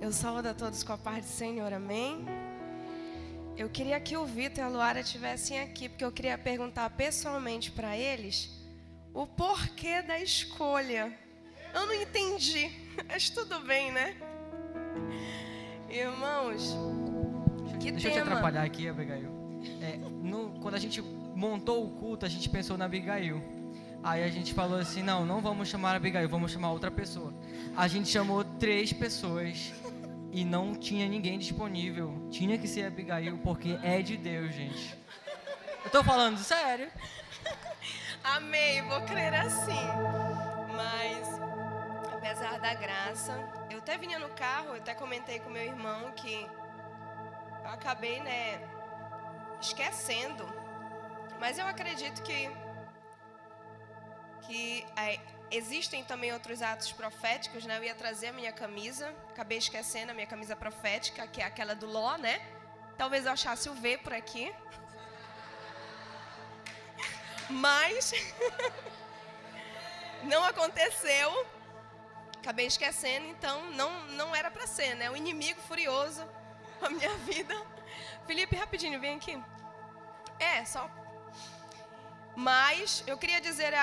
Eu saúdo a todos com a paz do Senhor, amém? Eu queria que o Vitor e a Luara estivessem aqui, porque eu queria perguntar pessoalmente para eles o porquê da escolha. Eu não entendi, mas tudo bem, né? Irmãos, que Deixa eu te tema. atrapalhar aqui, Abigail. Quando a gente montou o culto, a gente pensou na Abigail. Aí a gente falou assim, não vamos chamar a Abigail, vamos chamar outra pessoa. A gente chamou 3 pessoas e não tinha ninguém disponível. Tinha que ser a Abigail, porque é de Deus, gente. Eu tô falando sério. Amém, vou crer assim. Mas, apesar da graça, eu até vinha no carro, eu até comentei com meu irmão que eu acabei, esquecendo. Mas eu acredito que existem também outros atos proféticos, né? Eu ia trazer a minha camisa, acabei esquecendo a minha camisa profética, que é aquela do Ló, né? Talvez eu achasse o V por aqui. Mas não aconteceu. Acabei esquecendo, então não era para ser, né? O inimigo furioso com a minha vida. Felipe, rapidinho, vem aqui. Só. Mas eu queria dizer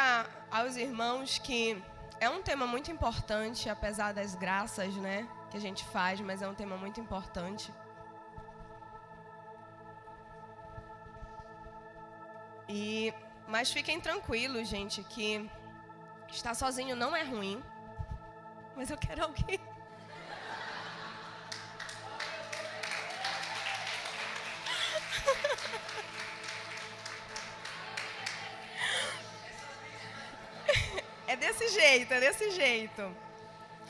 aos irmãos que é um tema muito importante, apesar das graças, né, que a gente faz, mas é um tema muito importante. Mas fiquem tranquilos, gente, que estar sozinho não é ruim. Mas eu quero alguém. É desse jeito.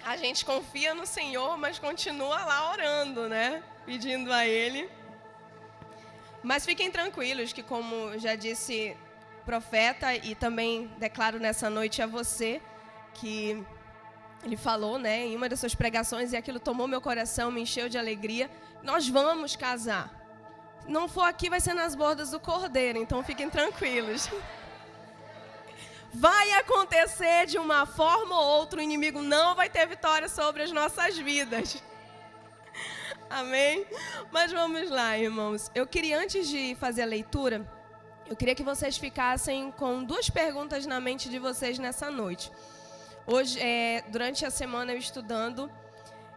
A gente confia no Senhor, mas continua lá orando, né? Pedindo a Ele. Mas fiquem tranquilos que, como já disse o profeta, e também declaro nessa noite a você, que ele falou, né, em uma das suas pregações, e aquilo tomou meu coração, me encheu de alegria, nós vamos casar. Se não for aqui, vai ser nas bordas do Cordeiro, então fiquem tranquilos. Vai acontecer de uma forma ou outra, o inimigo não vai ter vitória sobre as nossas vidas. Amém? Mas vamos lá, irmãos. Eu queria, antes de fazer a leitura, eu queria que vocês ficassem com 2 perguntas na mente de vocês nessa noite. Hoje, durante a semana eu estudando,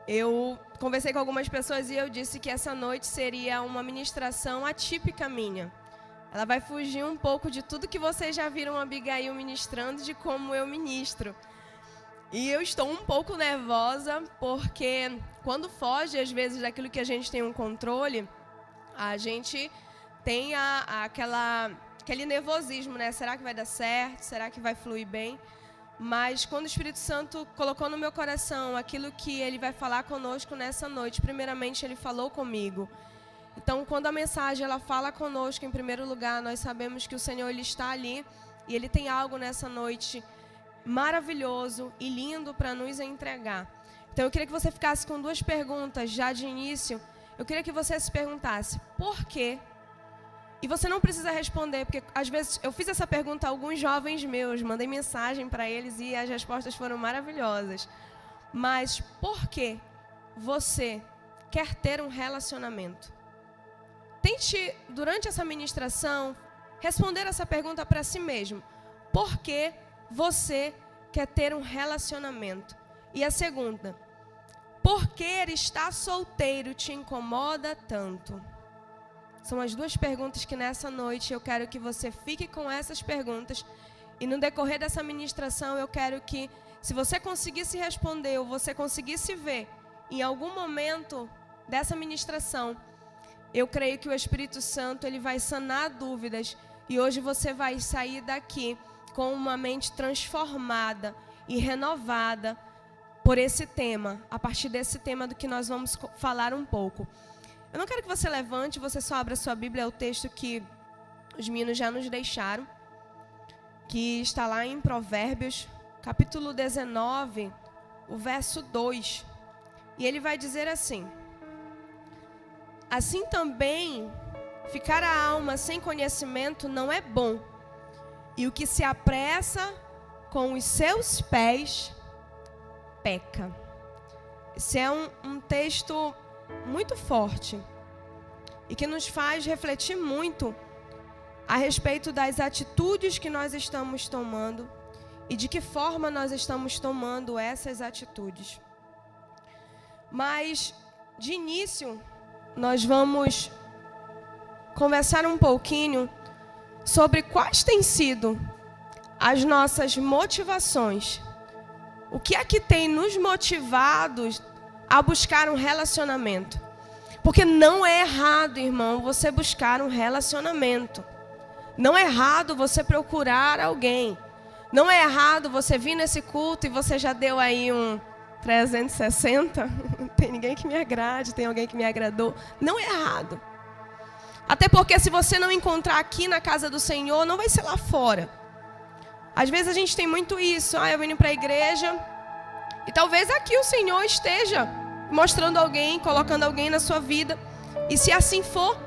eu conversei com algumas pessoas e eu disse que essa noite seria uma ministração atípica minha. Ela vai fugir um pouco de tudo que vocês já viram a Abigail ministrando, de como eu ministro. E eu estou um pouco nervosa, porque quando foge, às vezes, daquilo que a gente tem um controle, a gente tem aquele nervosismo, né? Será que vai dar certo? Será que vai fluir bem? Mas quando o Espírito Santo colocou no meu coração aquilo que Ele vai falar conosco nessa noite, primeiramente Ele falou comigo. Então, quando a mensagem ela fala conosco, em primeiro lugar, nós sabemos que o Senhor ele está ali e Ele tem algo nessa noite maravilhoso e lindo para nos entregar. Então, eu queria que você ficasse com 2 perguntas já de início. Eu queria que você se perguntasse, por quê? E você não precisa responder, porque às vezes eu fiz essa pergunta a alguns jovens meus, mandei mensagem para eles e as respostas foram maravilhosas. Mas por que você quer ter um relacionamento? Tente, durante essa ministração, responder essa pergunta para si mesmo. Por que você quer ter um relacionamento? E a segunda, por que estar solteiro te incomoda tanto? São as 2 perguntas que nessa noite eu quero que você fique com essas perguntas. E no decorrer dessa ministração eu quero que, se você conseguisse responder ou você conseguisse ver em algum momento dessa ministração, eu creio que o Espírito Santo ele vai sanar dúvidas e hoje você vai sair daqui com uma mente transformada e renovada por esse tema, a partir desse tema do que nós vamos falar um pouco. Eu não quero que você levante, você só abra sua Bíblia, é o texto que os meninos já nos deixaram, que está lá em Provérbios, capítulo 19, o verso 2. E ele vai dizer assim: assim também, ficar a alma sem conhecimento não é bom, e o que se apressa com os seus pés, peca. Esse é um texto muito forte e que nos faz refletir muito a respeito das atitudes que nós estamos tomando e de que forma nós estamos tomando essas atitudes. Mas, de início, nós vamos conversar um pouquinho sobre quais têm sido as nossas motivações. O que é que tem nos motivado a buscar um relacionamento? Porque não é errado, irmão, você buscar um relacionamento. Não é errado você procurar alguém. Não é errado você vir nesse culto e você já deu aí um 360. Tem ninguém que me agrade, tem alguém que me agradou. Não é errado. Até porque se você não encontrar aqui na casa do Senhor, não vai ser lá fora. Às vezes a gente tem muito isso. Eu vim para a igreja e talvez aqui o Senhor esteja mostrando alguém, colocando alguém na sua vida. E se assim for,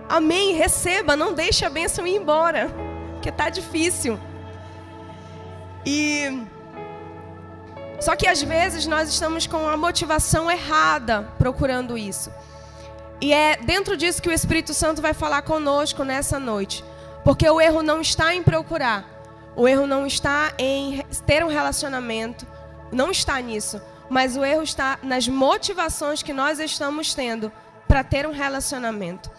amém, receba, não deixe a bênção ir embora, porque está difícil. Só que às vezes nós estamos com a motivação errada procurando isso. E é dentro disso que o Espírito Santo vai falar conosco nessa noite. Porque o erro não está em procurar. O erro não está em ter um relacionamento. Não está nisso. Mas o erro está nas motivações que nós estamos tendo para ter um relacionamento.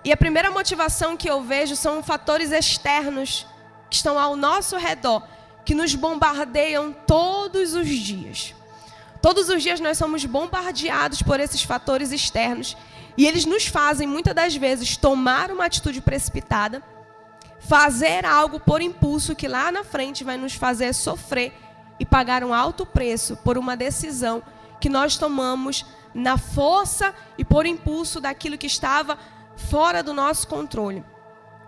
E a primeira motivação que eu vejo são fatores externos que estão ao nosso redor, que nos bombardeiam todos os dias. Todos os dias nós somos bombardeados por esses fatores externos e eles nos fazem, muitas das vezes, tomar uma atitude precipitada, fazer algo por impulso que lá na frente vai nos fazer sofrer e pagar um alto preço por uma decisão que nós tomamos na força e por impulso daquilo que estava fora do nosso controle.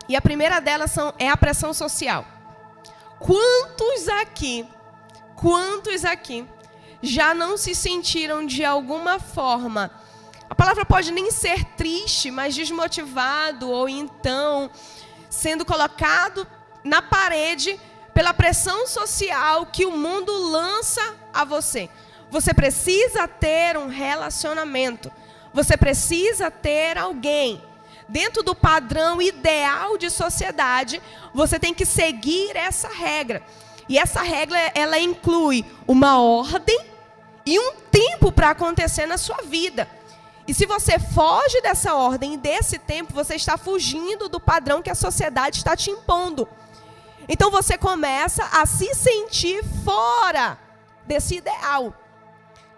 E a primeira delas é a pressão social. Quantos aqui já não se sentiram de alguma forma, a palavra pode nem ser triste, mas desmotivado, ou então sendo colocado na parede pela pressão social que o mundo lança a você? Você precisa ter um relacionamento, você precisa ter alguém. Dentro do padrão ideal de sociedade, você tem que seguir essa regra. E essa regra, ela inclui uma ordem e um tempo para acontecer na sua vida. E se você foge dessa ordem e desse tempo, você está fugindo do padrão que a sociedade está te impondo. Então você começa a se sentir fora desse ideal.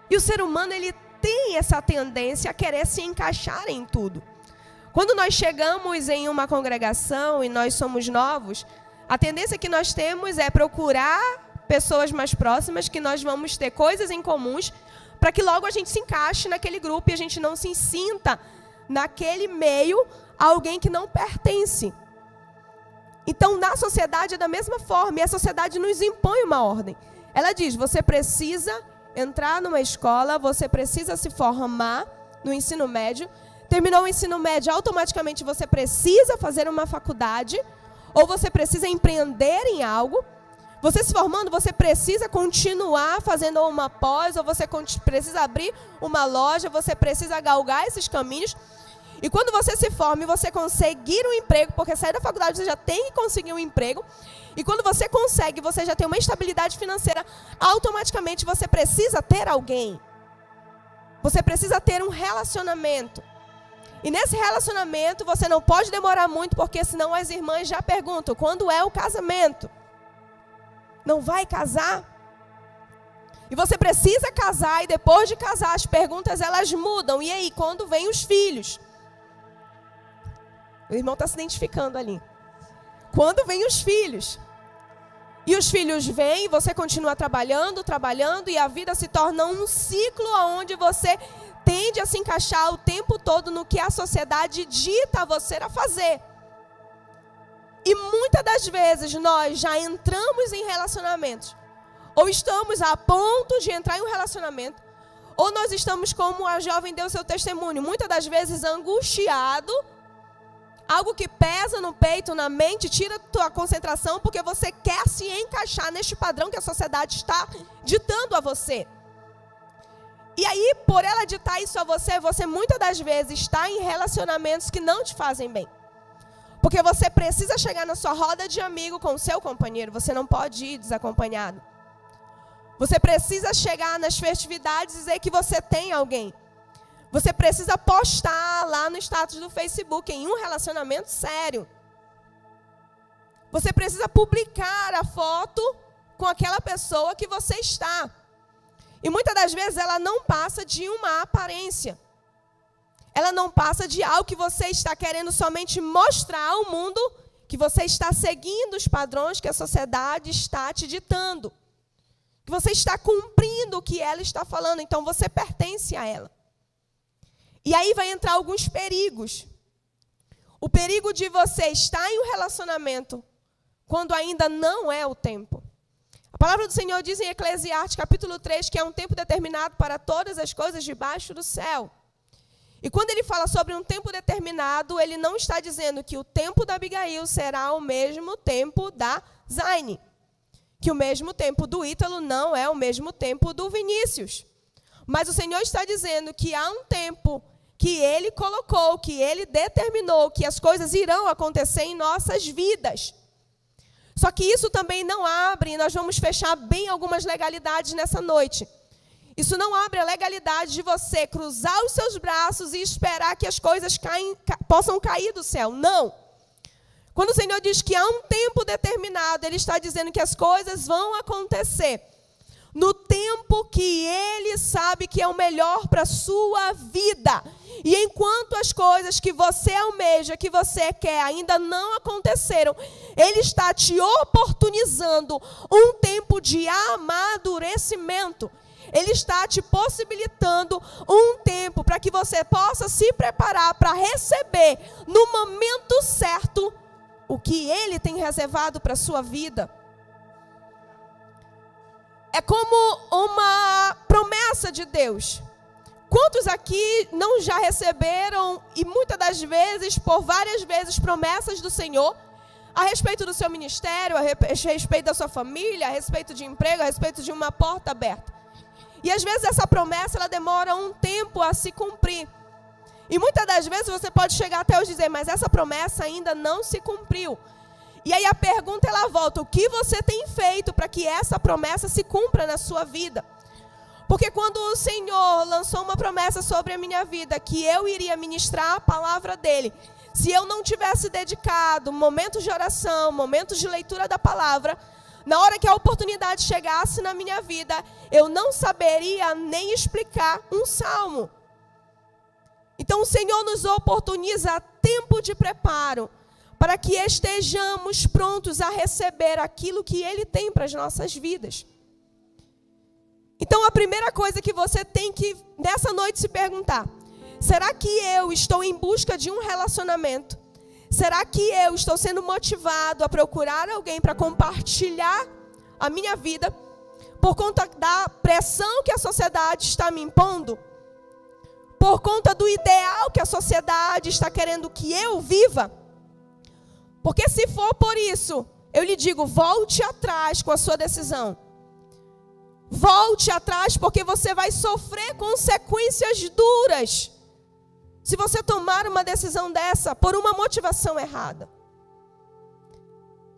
E o ser humano, ele tem essa tendência a querer se encaixar em tudo. Quando nós chegamos em uma congregação e nós somos novos, a tendência que nós temos é procurar pessoas mais próximas, que nós vamos ter coisas em comuns, para que logo a gente se encaixe naquele grupo e a gente não se sinta naquele meio alguém que não pertence. Então, na sociedade é da mesma forma, e a sociedade nos impõe uma ordem. Ela diz, você precisa entrar numa escola, você precisa se formar no ensino médio. Terminou o ensino médio, automaticamente você precisa fazer uma faculdade, ou você precisa empreender em algo. Você se formando, você precisa continuar fazendo uma pós, ou você precisa abrir uma loja, você precisa galgar esses caminhos. E quando você se forma e você conseguir um emprego, porque sair da faculdade você já tem que conseguir um emprego, e quando você consegue, você já tem uma estabilidade financeira, automaticamente você precisa ter alguém. Você precisa ter um relacionamento. E nesse relacionamento você não pode demorar muito, porque senão as irmãs já perguntam, quando é o casamento? Não vai casar? E você precisa casar, e depois de casar as perguntas elas mudam. E aí, quando vêm os filhos? O irmão está se identificando ali. Quando vêm os filhos? E os filhos vêm, você continua trabalhando, e a vida se torna um ciclo onde você tende a se encaixar o tempo todo no que a sociedade dita a você a fazer. E muitas das vezes nós já entramos em relacionamentos, ou estamos a ponto de entrar em um relacionamento, ou nós estamos, como a jovem deu seu testemunho, muitas das vezes angustiado, algo que pesa no peito, na mente, tira a tua concentração, porque você quer se encaixar neste padrão que a sociedade está ditando a você. E aí, por ela ditar isso a você, você muitas das vezes está em relacionamentos que não te fazem bem. Porque você precisa chegar na sua roda de amigo com o seu companheiro. Você não pode ir desacompanhado. Você precisa chegar nas festividades e dizer que você tem alguém. Você precisa postar lá no status do Facebook em um relacionamento sério. Você precisa publicar a foto com aquela pessoa que você está. E muitas das vezes ela não passa de uma aparência. Ela não passa de algo que você está querendo somente mostrar ao mundo que você está seguindo os padrões que a sociedade está te ditando. Que você está cumprindo o que ela está falando. Então você pertence a ela. E aí vai entrar alguns perigos. O perigo de você estar em um relacionamento quando ainda não é o tempo. A palavra do Senhor diz em Eclesiastes, capítulo 3, que é um tempo determinado para todas as coisas debaixo do céu. E quando ele fala sobre um tempo determinado, ele não está dizendo que o tempo da Abigail será o mesmo tempo da Zaine. Que o mesmo tempo do Ítalo não é o mesmo tempo do Vinícius. Mas o Senhor está dizendo que há um tempo que Ele colocou, que Ele determinou, que as coisas irão acontecer em nossas vidas. Só que isso também não abre, nós vamos fechar bem algumas legalidades nessa noite. Isso não abre a legalidade de você cruzar os seus braços e esperar que as coisas possam cair do céu. Não. Quando o Senhor diz que há um tempo determinado, Ele está dizendo que as coisas vão acontecer no tempo que Ele sabe que é o melhor para a sua vida. E enquanto as coisas que você almeja, que você quer, ainda não aconteceram, Ele está te oportunizando um tempo de amadurecimento. Ele está te possibilitando um tempo para que você possa se preparar para receber no momento certo o que Ele tem reservado para a sua vida. É como uma promessa de Deus. Quantos aqui não já receberam, e muitas das vezes, por várias vezes, promessas do Senhor a respeito do seu ministério, a respeito da sua família, a respeito de emprego, a respeito de uma porta aberta? E às vezes essa promessa ela demora um tempo a se cumprir. E muitas das vezes você pode chegar até hoje e dizer, mas essa promessa ainda não se cumpriu. E aí a pergunta ela volta, o que você tem feito para que essa promessa se cumpra na sua vida? Porque quando o Senhor lançou uma promessa sobre a minha vida, que eu iria ministrar a palavra dEle, se eu não tivesse dedicado momentos de oração, momentos de leitura da palavra, na hora que a oportunidade chegasse na minha vida, eu não saberia nem explicar um salmo. Então o Senhor nos oportuniza tempo de preparo, para que estejamos prontos a receber aquilo que Ele tem para as nossas vidas. Então a primeira coisa que você tem que, nessa noite, se perguntar, será que eu estou em busca de um relacionamento? Será que eu estou sendo motivado a procurar alguém para compartilhar a minha vida por conta da pressão que a sociedade está me impondo? Por conta do ideal que a sociedade está querendo que eu viva? Porque se for por isso, eu lhe digo, volte atrás com a sua decisão. Volte atrás porque você vai sofrer consequências duras se você tomar uma decisão dessa por uma motivação errada.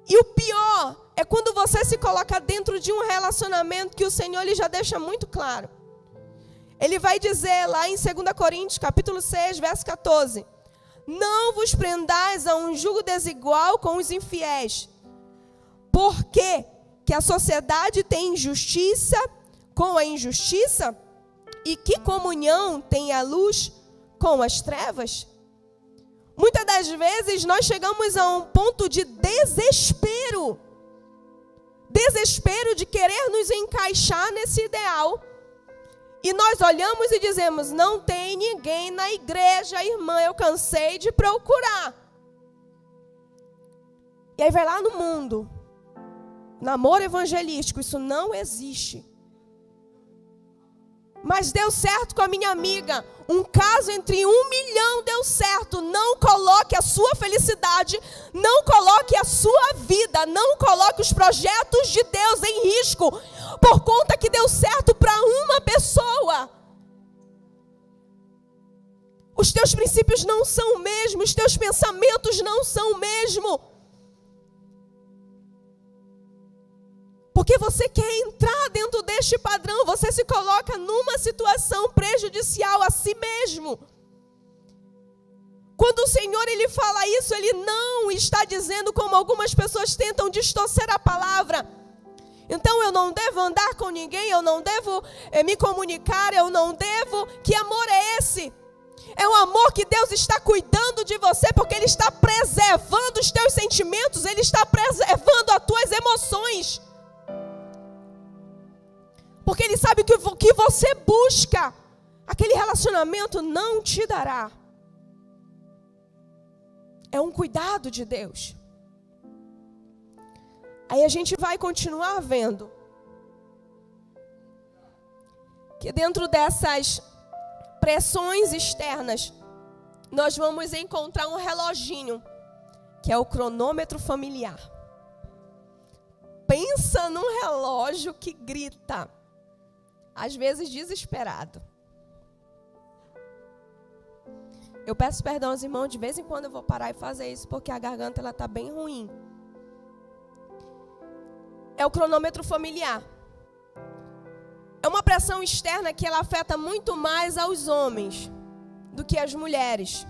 E o pior é quando você se coloca dentro de um relacionamento que o Senhor ele já deixa muito claro. Ele vai dizer lá em 2 Coríntios, capítulo 6, verso 14. Não vos prendais a um jugo desigual com os infiéis. Porque que a sociedade tem injustiça com a injustiça? E que comunhão tem a luz com as trevas? Muitas das vezes nós chegamos a um ponto de desespero. Desespero de querer nos encaixar nesse ideal. E nós olhamos e dizemos, não tem ninguém na igreja, irmã, eu cansei de procurar. E aí vai lá no mundo. Namoro evangelístico, isso não existe. Mas deu certo com a minha amiga. Um caso entre 1 milhão deu certo. Não coloque a sua felicidade, não coloque a sua vida, não coloque os projetos de Deus em risco, por conta que deu certo para uma pessoa. Os teus princípios não são o mesmo, os teus pensamentos não são o mesmo. Porque você quer entrar dentro deste padrão, você se coloca numa situação prejudicial a si mesmo. Quando o Senhor ele fala isso, Ele não está dizendo como algumas pessoas tentam distorcer a palavra. Então eu não devo andar com ninguém, eu não devo me comunicar, eu não devo. Que amor é esse? É um amor que Deus está cuidando de você, porque Ele está preservando os teus sentimentos, Ele está preservando as tuas emoções. Porque Ele sabe que o que você busca, aquele relacionamento não te dará. É um cuidado de Deus. Aí a gente vai continuar vendo que dentro dessas pressões externas, nós vamos encontrar um reloginho, que é o cronômetro familiar. Pensa num relógio que grita, às vezes desesperado. Eu peço perdão aos irmãos, de vez em quando eu vou parar e fazer isso, porque a garganta ela está bem ruim. É o cronômetro familiar. É uma pressão externa que ela afeta muito mais aos homens do que as mulheres.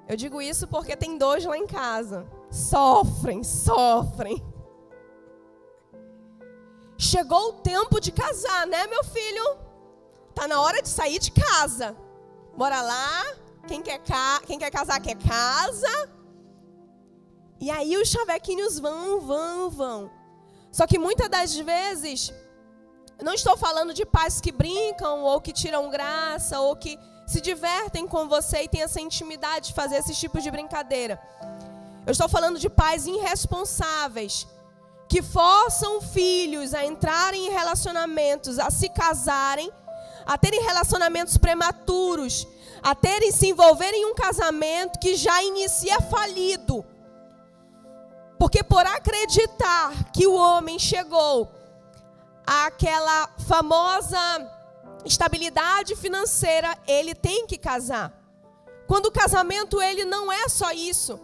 Eu digo isso porque tem 2 lá em casa. Sofrem. Chegou o tempo de casar, né, meu filho? Tá na hora de sair de casa. Bora lá. Quem quer casar, quer casa. E aí os chavequinhos vão. Só que muitas das vezes, não estou falando de pais que brincam, ou que tiram graça, ou que se divertem com você e têm essa intimidade de fazer esse tipo de brincadeira. Eu estou falando de pais irresponsáveis, que forçam filhos a entrarem em relacionamentos, a se casarem, a terem relacionamentos prematuros, a se envolverem em um casamento que já inicia falido. Porque por acreditar que o homem chegou àquela famosa estabilidade financeira, ele tem que casar. Quando o casamento ele não é só isso.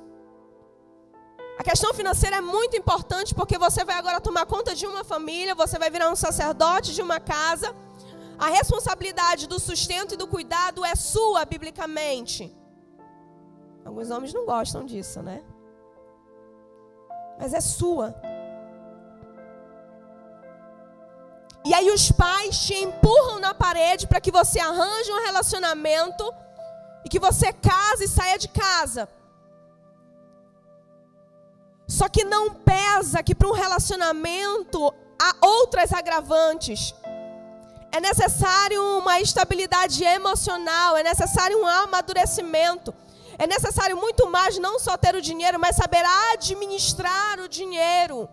A questão financeira é muito importante, porque você vai agora tomar conta de uma família, você vai virar um sacerdote de uma casa. A responsabilidade do sustento e do cuidado é sua, biblicamente. Alguns homens não gostam disso, né? Mas é sua. E aí os pais te empurram na parede para que você arranje um relacionamento e que você case e saia de casa. Só que não pesa que para um relacionamento há outras agravantes. É necessário uma estabilidade emocional, é necessário um amadurecimento. É necessário muito mais, não só ter o dinheiro, mas saber administrar o dinheiro.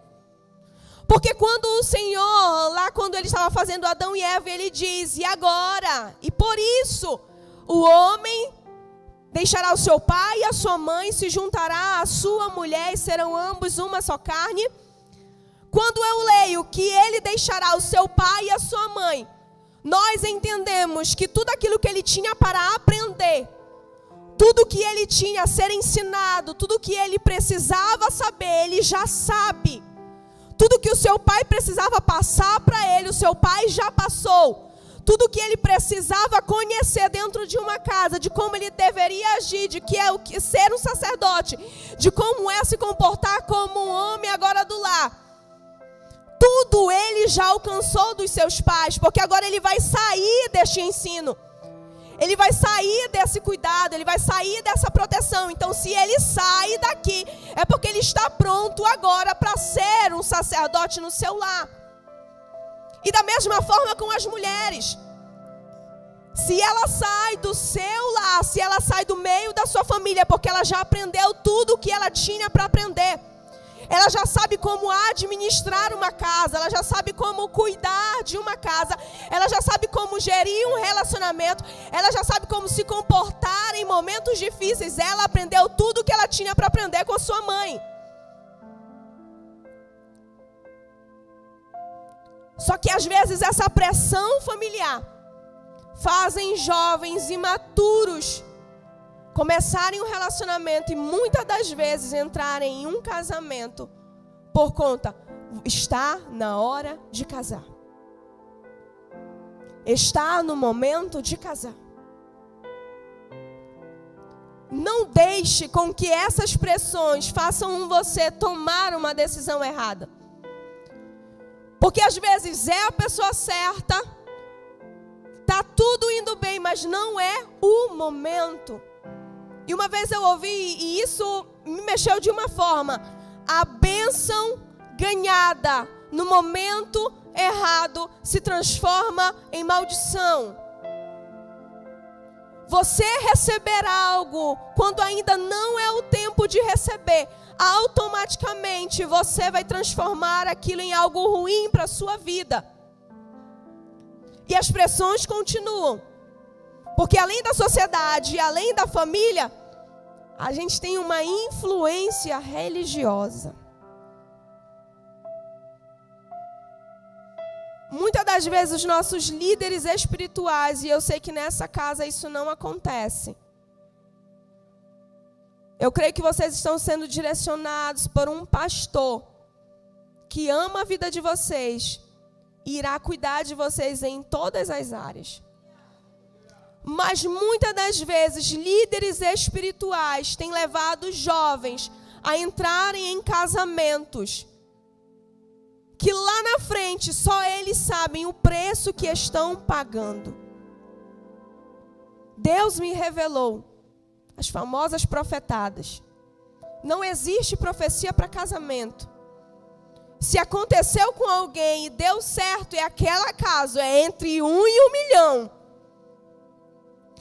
Porque quando o Senhor, lá quando Ele estava fazendo Adão e Eva, Ele diz, e agora? E por isso, o homem deixará o seu pai e a sua mãe, se juntará à sua mulher e serão ambos uma só carne. Quando eu leio que Ele deixará o seu pai e a sua mãe, nós entendemos que tudo aquilo que ele tinha para aprender, tudo que ele tinha a ser ensinado, tudo que ele precisava saber, ele já sabe. Tudo que o seu pai precisava passar para ele, o seu pai já passou. Tudo que ele precisava conhecer dentro de uma casa, de como ele deveria agir, de que é o que ser um sacerdote, de como é se comportar como um homem agora do lar. Tudo ele já alcançou dos seus pais, porque agora ele vai sair deste ensino. Ele vai sair desse cuidado, ele vai sair dessa proteção. Então, se ele sai daqui, é porque ele está pronto agora para ser um sacerdote no seu lar. E da mesma forma com as mulheres. Se ela sai do seu lar, se ela sai do meio da sua família, é porque ela já aprendeu tudo o que ela tinha para aprender. Ela já sabe como administrar uma casa, ela já sabe como cuidar de uma casa, ela já sabe como gerir um relacionamento, ela já sabe como se comportar em momentos difíceis. Ela aprendeu tudo o que ela tinha para aprender com a sua mãe. Só que às vezes essa pressão familiar fazem jovens imaturos começarem um relacionamento e muitas das vezes entrarem em um casamento por conta, está na hora de casar. Está no momento de casar. Não deixe com que essas pressões façam você tomar uma decisão errada. Porque às vezes é a pessoa certa, tá tudo indo bem, mas não é o momento. E uma vez eu ouvi, e isso me mexeu de uma forma: a bênção ganhada no momento errado se transforma em maldição. Você receber algo quando ainda não é o tempo de receber, automaticamente você vai transformar aquilo em algo ruim para a sua vida. E as pressões continuam. Porque além da sociedade e além da família, a gente tem uma influência religiosa. Muitas das vezes os nossos líderes espirituais, e eu sei que nessa casa isso não acontece. Eu creio que vocês estão sendo direcionados por um pastor que ama a vida de vocês e irá cuidar de vocês em todas as áreas. Mas muitas das vezes líderes espirituais têm levado os jovens a entrarem em casamentos que lá na frente só eles sabem o preço que estão pagando. Deus me revelou as famosas profetadas. Não existe profecia para casamento. Se aconteceu com alguém e deu certo, é aquele caso, é entre 1 e 1 milhão.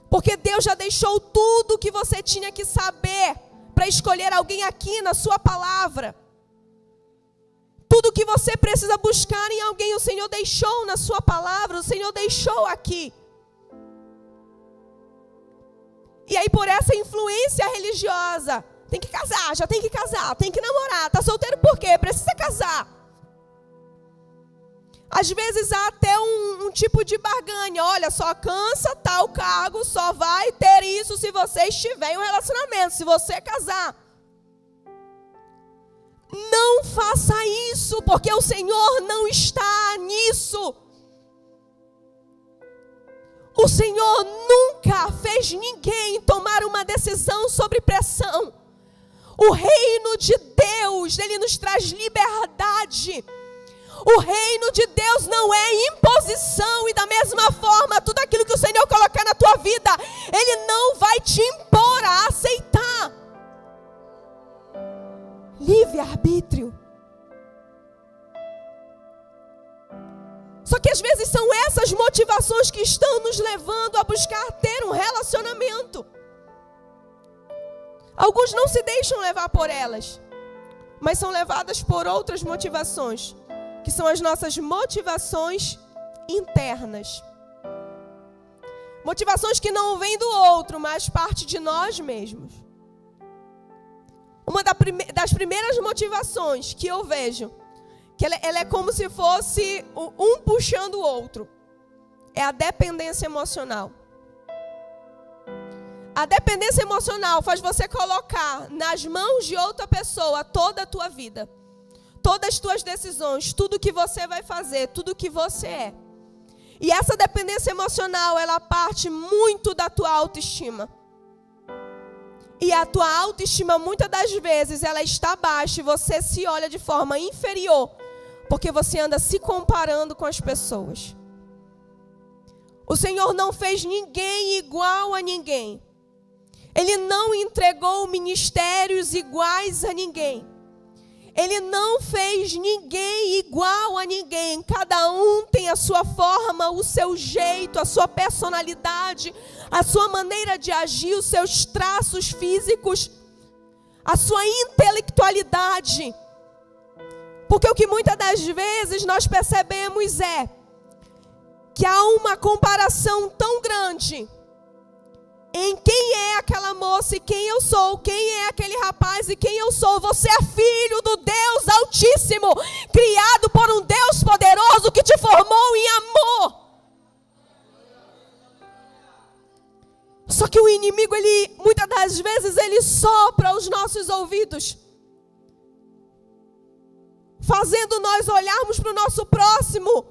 Porque Deus já deixou tudo o que você tinha que saber para escolher alguém aqui na sua palavra. Tudo que você precisa buscar em alguém, o Senhor deixou na sua palavra, o Senhor deixou aqui. E aí por essa influência religiosa, tem que casar, já tem que casar, tem que namorar, tá solteiro por quê? Precisa casar. Às vezes há até um tipo de barganha, olha, só alcança tal cargo, só vai ter isso se você estiver em um relacionamento, se você casar. Não faça isso, porque o Senhor não está nisso. O Senhor nunca fez ninguém tomar uma decisão sobre pressão. O reino de Deus, ele nos traz liberdade. O reino de Deus não é imposição, e da mesma forma, tudo aquilo que o Senhor colocar na tua vida, Ele não vai te impor a aceitar. Livre-arbítrio. Só que às vezes são essas motivações que estão nos levando a buscar ter um relacionamento. Alguns não se deixam levar por elas, mas são levadas por outras motivações, que são as nossas motivações internas. Motivações que não vêm do outro, mas parte de nós mesmos. Uma das primeiras motivações que eu vejo, que ela é como se fosse um puxando o outro, é a dependência emocional. A dependência emocional faz você colocar nas mãos de outra pessoa toda a tua vida, todas as tuas decisões, tudo que você vai fazer, tudo que você é. E essa dependência emocional, ela parte muito da tua autoestima. E a tua autoestima, muitas das vezes, ela está baixa e você se olha de forma inferior, porque você anda se comparando com as pessoas. O Senhor não fez ninguém igual a ninguém. Ele não entregou ministérios iguais a ninguém. Ele não fez ninguém igual a ninguém. Cada um tem a sua forma, o seu jeito, a sua personalidade, a sua maneira de agir, os seus traços físicos, a sua intelectualidade. Porque o que muitas das vezes nós percebemos é que há uma comparação tão grande em quem é aquela moça e quem eu sou, quem é aquele rapaz e quem eu sou. Você é filho do Deus Altíssimo, criado por um Deus poderoso que te formou em amor. Só que o inimigo, muitas das vezes, ele sopra aos nossos ouvidos, fazendo nós olharmos para o nosso próximo,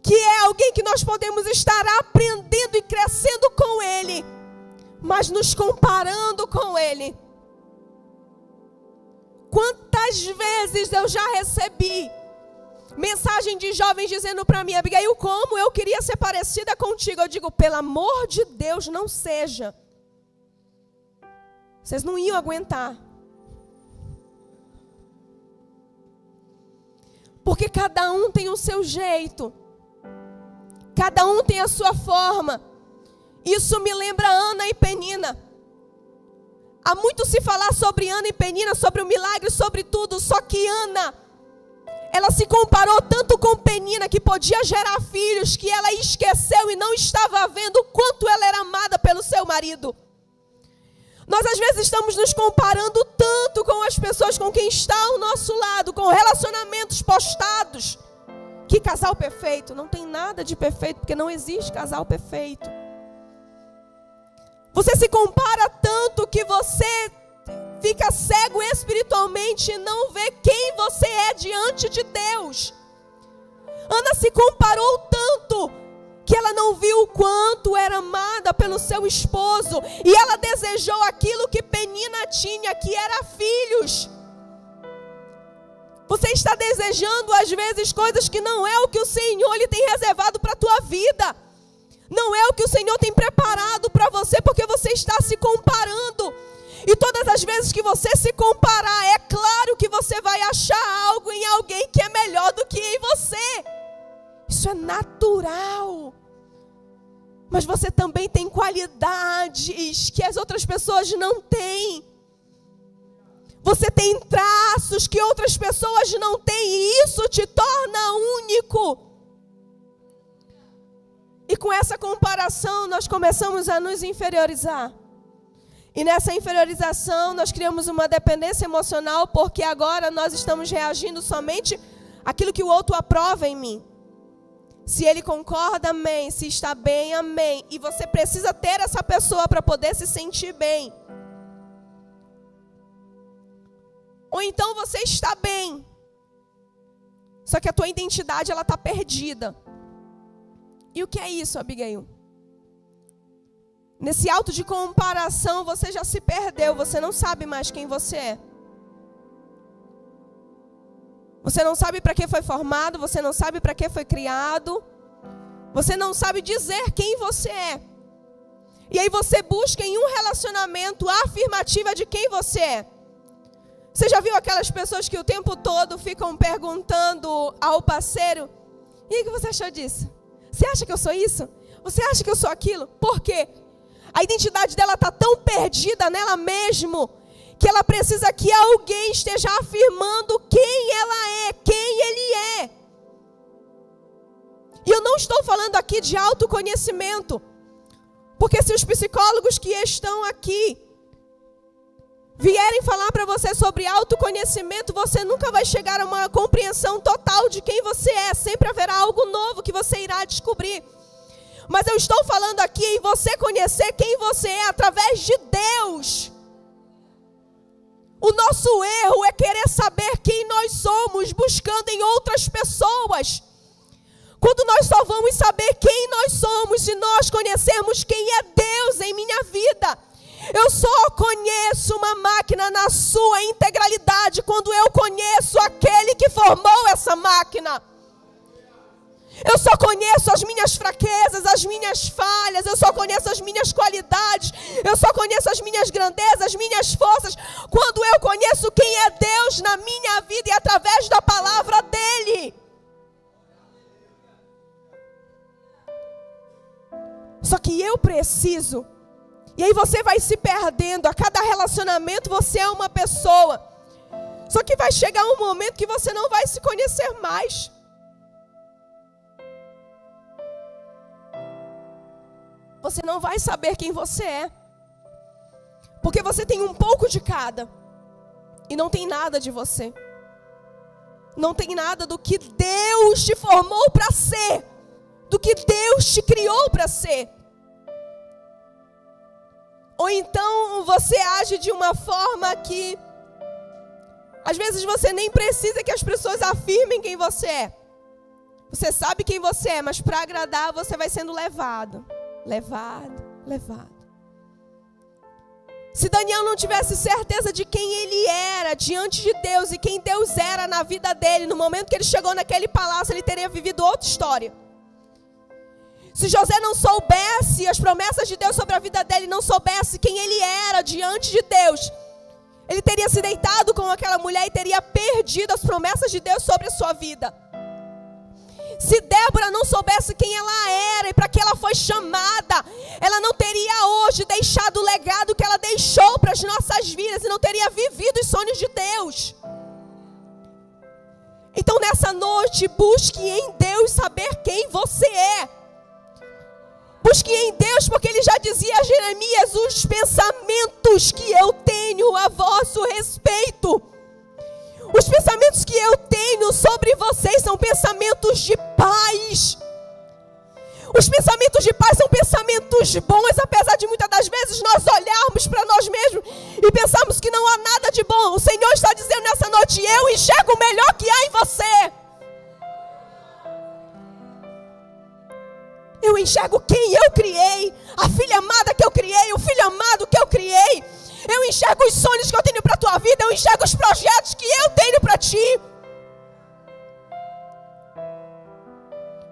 que é alguém que nós podemos estar aprendendo e crescendo com ele, mas nos comparando com ele. Quantas vezes eu já recebi mensagem de jovens dizendo para mim: Abigail, como eu queria ser parecida contigo. Eu digo: pelo amor de Deus, não seja. Vocês não iam aguentar. Porque cada um tem o seu jeito. Cada um tem a sua forma. Isso me lembra Ana e Penina. Há muito se falar sobre Ana e Penina, sobre o milagre, sobre tudo. Só que Ana, ela se comparou tanto com Penina, que podia gerar filhos, que ela esqueceu e não estava vendo o quanto ela era amada pelo seu marido. Nós às vezes estamos nos comparando tanto com as pessoas com quem está ao nosso lado, com relacionamentos postados. Que casal perfeito? Não tem nada de perfeito, porque não existe casal perfeito. Você se compara tanto que você fica cego espiritualmente e não vê quem você é diante de Deus. Ana se comparou tanto que ela não viu o quanto era amada pelo seu esposo. E ela desejou aquilo que Penina tinha, que era filhos. Você está desejando às vezes coisas que não é o que o Senhor lhe tem reservado para a tua vida. Não é o que o Senhor tem preparado para você, porque você está se comparando. E todas as vezes que você se comparar, é claro que você vai achar algo em alguém que é melhor do que em você. Isso é natural. Mas você também tem qualidades que as outras pessoas não têm. Você tem traços que outras pessoas não têm, e isso te torna único. E com essa comparação nós começamos a nos inferiorizar. E nessa inferiorização nós criamos uma dependência emocional, porque agora nós estamos reagindo somente àquilo que o outro aprova em mim. Se ele concorda, amém. Se está bem, amém. E você precisa ter essa pessoa para poder se sentir bem. Ou então você está bem, só que a tua identidade ela está perdida. E o que é isso, Abigail? Nesse auto de comparação você já se perdeu, você não sabe mais quem você é. Você não sabe para que foi formado, você não sabe para que foi criado. Você não sabe dizer quem você é. E aí você busca em um relacionamento a afirmativa de quem você é. Você já viu aquelas pessoas que o tempo todo ficam perguntando ao parceiro: e aí, o que você achou disso? Você acha que eu sou isso? Você acha que eu sou aquilo? Por quê? A identidade dela está tão perdida nela mesmo, que ela precisa que alguém esteja afirmando quem ela é, quem ele é. E eu não estou falando aqui de autoconhecimento, porque se os psicólogos que estão aqui vierem falar para você sobre autoconhecimento, você nunca vai chegar a uma compreensão total de quem você é. Sempre haverá algo novo que você irá descobrir. Mas eu estou falando aqui em você conhecer quem você é através de Deus. O nosso erro é querer saber quem nós somos, buscando em outras pessoas. Quando nós só vamos saber quem nós somos se nós conhecermos quem é Deus em minha vida. Eu só conheço uma máquina na sua integralidade quando eu conheço aquele que formou essa máquina. Eu só conheço as minhas fraquezas, as minhas falhas. Eu só conheço as minhas qualidades. Eu só conheço as minhas grandezas, as minhas forças, quando eu conheço quem é Deus na minha vida e através da palavra dele. Só que eu preciso. E aí você vai se perdendo. A cada relacionamento você é uma pessoa. Só que vai chegar um momento que você não vai se conhecer mais. Você não vai saber quem você é. Porque você tem um pouco de cada. E não tem nada de você. Não tem nada do que Deus te formou para ser. Do que Deus te criou para ser. Ou então você age de uma forma que às vezes você nem precisa que as pessoas afirmem quem você é. Você sabe quem você é, mas para agradar você vai sendo levado. Se Daniel não tivesse certeza de quem ele era diante de Deus e quem Deus era na vida dele, no momento que ele chegou naquele palácio, ele teria vivido outra história. Se José não soubesse as promessas de Deus sobre a vida dele, não soubesse quem ele era diante de Deus, ele teria se deitado com aquela mulher e teria perdido as promessas de Deus sobre a sua vida. Se Débora não soubesse quem ela era e para que ela foi chamada, ela não teria hoje deixado o legado que ela deixou para as nossas vidas e não teria vivido os sonhos de Deus. Então nessa noite, busque em Deus saber quem você é. Busque em Deus, porque ele já dizia a Jeremias: os pensamentos que eu tenho a vosso respeito. Os pensamentos que eu tenho sobre vocês são pensamentos de paz. Os pensamentos de paz são pensamentos bons, apesar de muitas das vezes nós olharmos para nós mesmos e pensarmos que não há nada de bom. O Senhor está dizendo nessa noite: eu enxergo o melhor que há em você. Eu enxergo quem eu criei, a filha amada que eu criei, o filho amado que eu criei. Eu enxergo os sonhos que eu tenho para a tua vida, eu enxergo os projetos que eu tenho para ti.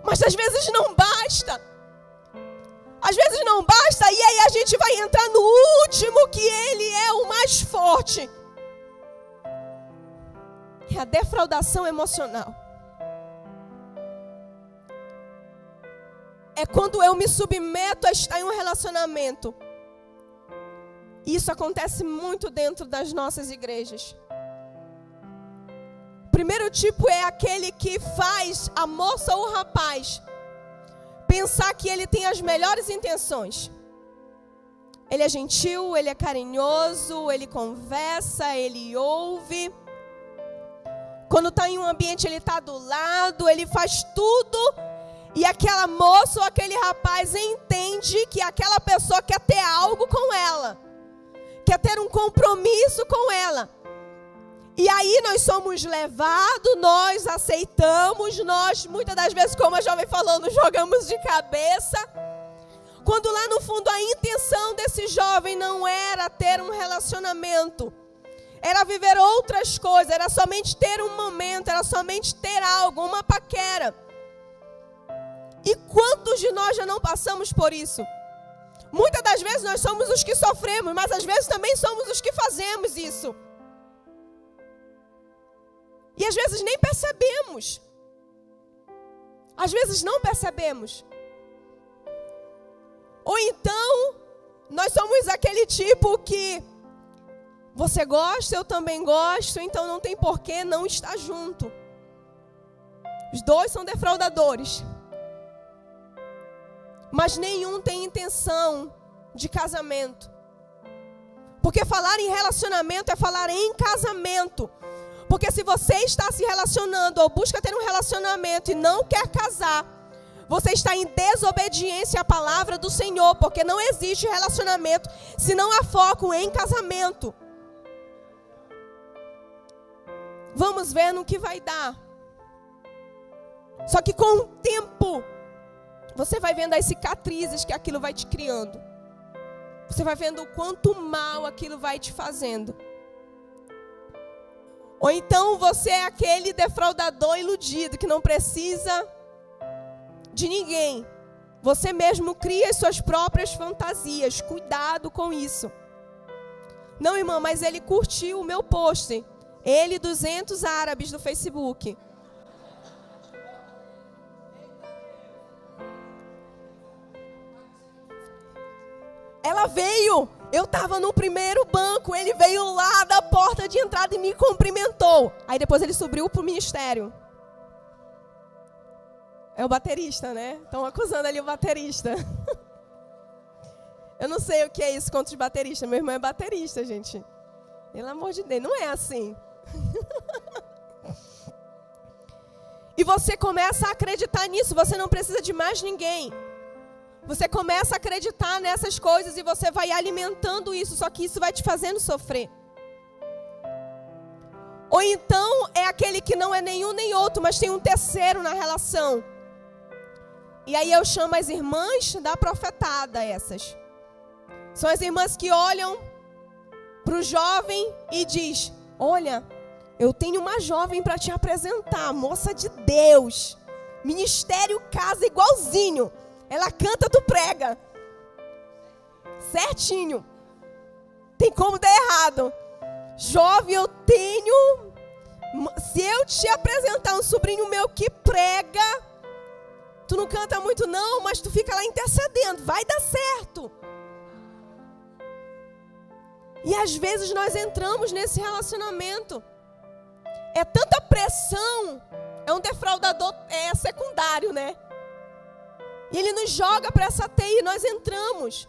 Mas às vezes não basta. Às vezes não basta, e aí a gente vai entrar no último, que ele é o mais forte. É a defraudação emocional. É quando eu me submeto a estar em um relacionamento. Isso acontece muito dentro das nossas igrejas. O primeiro tipo é aquele que faz a moça ou o rapaz pensar que ele tem as melhores intenções. Ele é gentil, ele é carinhoso, ele conversa, ele ouve. Quando está em um ambiente, ele está do lado, ele faz tudo. E aquela moça ou aquele rapaz entende que aquela pessoa quer ter algo com ela. Quer ter um compromisso com ela. E aí nós somos levados, nós aceitamos, nós muitas das vezes, como a jovem falou, nos jogamos de cabeça. Quando lá no fundo a intenção desse jovem não era ter um relacionamento. Era viver outras coisas, era somente ter um momento, era somente ter algo, uma paquera. E quantos de nós já não passamos por isso? Muitas das vezes nós somos os que sofremos, mas às vezes também somos os que fazemos isso. E às vezes nem percebemos. Às vezes não percebemos. Ou então, nós somos aquele tipo que você gosta, eu também gosto, então não tem porquê não estar junto. Os dois são defraudadores. Mas nenhum tem intenção de casamento. Porque falar em relacionamento é falar em casamento. Porque se você está se relacionando ou busca ter um relacionamento e não quer casar, você está em desobediência à palavra do Senhor. Porque não existe relacionamento se não há foco em casamento. Vamos ver no que vai dar. Só que com o tempo, você vai vendo as cicatrizes que aquilo vai te criando. Você vai vendo o quanto mal aquilo vai te fazendo. Ou então você é aquele defraudador iludido que não precisa de ninguém. Você mesmo cria as suas próprias fantasias. Cuidado com isso. Não, irmã, mas ele curtiu o meu post. Ele e 200 árabes do Facebook. Ela veio, eu estava no primeiro banco, ele veio lá da porta de entrada e me cumprimentou. Aí depois ele subiu para o ministério. É o baterista, né? Estão acusando ali o baterista. Eu não sei o que é isso contra os bateristas. Meu irmão é baterista, gente. Pelo amor de Deus, não é assim. E você começa a acreditar nisso, você não precisa de mais ninguém. Você começa a acreditar nessas coisas e você vai alimentando isso, só que isso vai te fazendo sofrer. Ou então é aquele que não é nenhum nem outro, mas tem um terceiro na relação. E aí eu chamo as irmãs da profetada, essas. São as irmãs que olham para o jovem e diz: olha, eu tenho uma jovem para te apresentar, moça de Deus. Ministério casa igualzinho. Ela canta, tu prega. Certinho. Tem como dar errado. Jovem, eu tenho... Se eu te apresentar um sobrinho meu que prega, tu não canta muito não, mas tu fica lá intercedendo. Vai dar certo. E às vezes nós entramos nesse relacionamento. É tanta pressão. É um defraudador secundário, né? E ele nos joga para essa teia e nós entramos.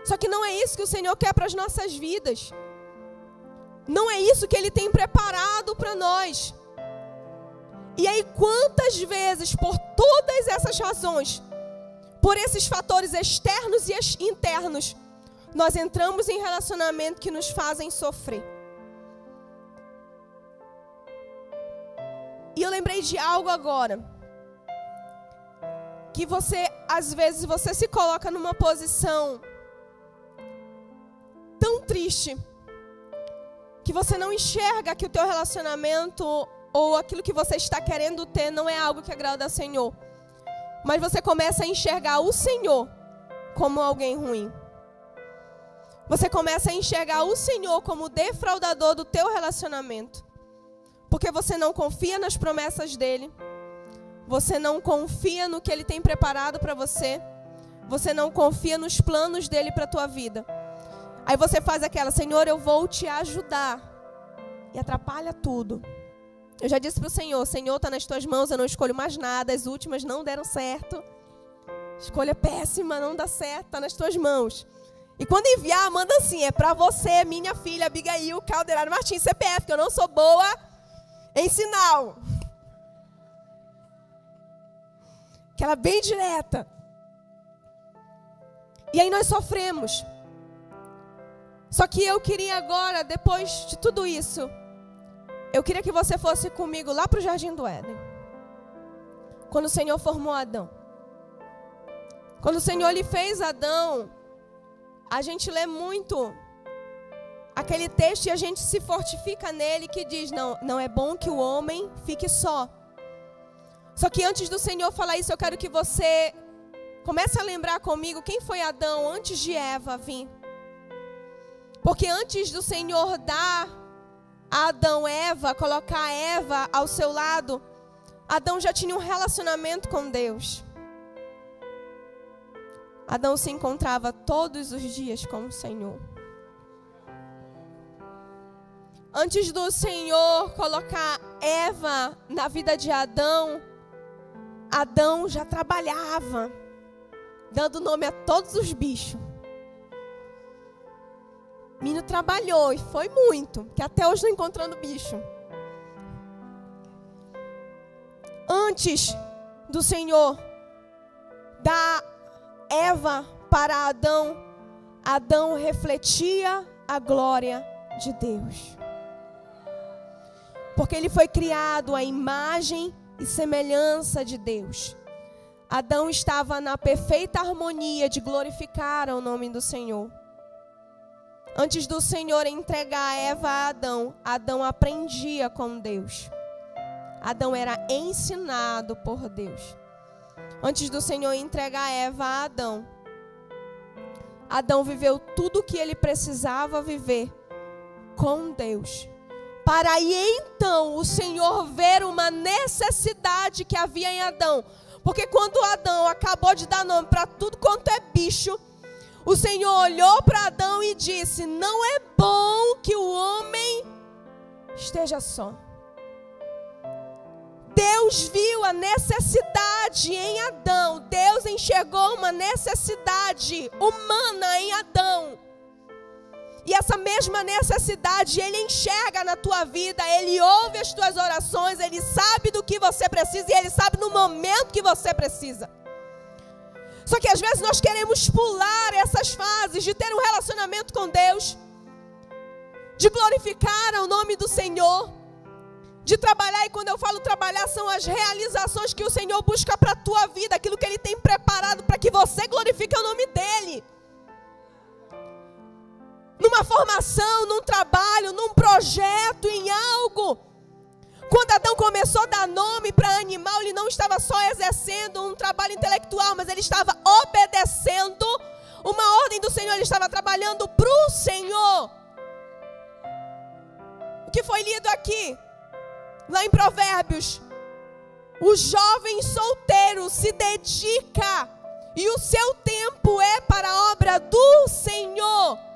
Só que não é isso que o Senhor quer para as nossas vidas. Não é isso que Ele tem preparado para nós. E aí quantas vezes, por todas essas razões, por esses fatores externos e internos, nós entramos em relacionamento que nos fazem sofrer. E eu lembrei de algo agora. Que você, às vezes, você se coloca numa posição tão triste que você não enxerga que o teu relacionamento ou aquilo que você está querendo ter não é algo que agrada ao Senhor. Mas você começa a enxergar o Senhor como alguém ruim. Você começa a enxergar o Senhor como o defraudador do teu relacionamento. Porque você não confia nas promessas dEle. Você não confia no que Ele tem preparado para você. Você não confia nos planos dEle para a tua vida. Aí você faz aquela: Senhor, eu vou te ajudar. E atrapalha tudo. Eu já disse para o Senhor: Senhor, está nas tuas mãos, eu não escolho mais nada. As últimas não deram certo. Escolha péssima, não dá certo, está nas tuas mãos. E quando enviar, manda assim: é para você, minha filha, Abigail Calderaro Martins, CPF, que eu não sou boa em sinal. Aquela bem direta. E aí nós sofremos. Só que eu queria agora, depois de tudo isso, eu queria que você fosse comigo lá para o Jardim do Éden. Quando o Senhor formou Adão. Quando o Senhor lhe fez Adão, a gente lê muito aquele texto e a gente se fortifica nele que diz: não é bom que o homem fique só. Só que antes do Senhor falar isso, eu quero que você comece a lembrar comigo quem foi Adão antes de Eva vir. Porque antes do Senhor dar a Adão Eva, colocar Eva ao seu lado, Adão já tinha um relacionamento com Deus. Adão se encontrava todos os dias com o Senhor. Antes do Senhor colocar Eva na vida de Adão, Adão já trabalhava, dando nome a todos os bichos. O menino trabalhou e foi muito, que até hoje não encontrando bicho. Antes do Senhor dar Eva para Adão, Adão refletia a glória de Deus. Porque ele foi criado à imagem e semelhança de Deus. Adão estava na perfeita harmonia de glorificar o nome do Senhor. Antes do Senhor entregar Eva a Adão, Adão aprendia com Deus. Adão era ensinado por Deus. Antes do Senhor entregar Eva a Adão, Adão viveu tudo o que ele precisava viver com Deus. Para aí então o Senhor ver uma necessidade que havia em Adão. Porque quando Adão acabou de dar nome para tudo quanto é bicho, o Senhor olhou para Adão e disse: não é bom que o homem esteja só. Deus viu a necessidade em Adão. Deus enxergou uma necessidade humana em Adão. E essa mesma necessidade Ele enxerga na tua vida. Ele ouve as tuas orações. Ele sabe do que você precisa. E Ele sabe no momento que você precisa. Só que às vezes nós queremos pular essas fases de ter um relacionamento com Deus, de glorificar o nome do Senhor, de trabalhar. E quando eu falo trabalhar, são as realizações que o Senhor busca para a tua vida, aquilo que Ele tem preparado para que você glorifique o nome dEle. Numa formação, num trabalho, num projeto, em algo. Quando Adão começou a dar nome para animal, ele não estava só exercendo um trabalho intelectual, mas ele estava obedecendo uma ordem do Senhor, ele estava trabalhando para o Senhor. O que foi lido aqui, lá em Provérbios: o jovem solteiro se dedica e o seu tempo é para a obra do Senhor.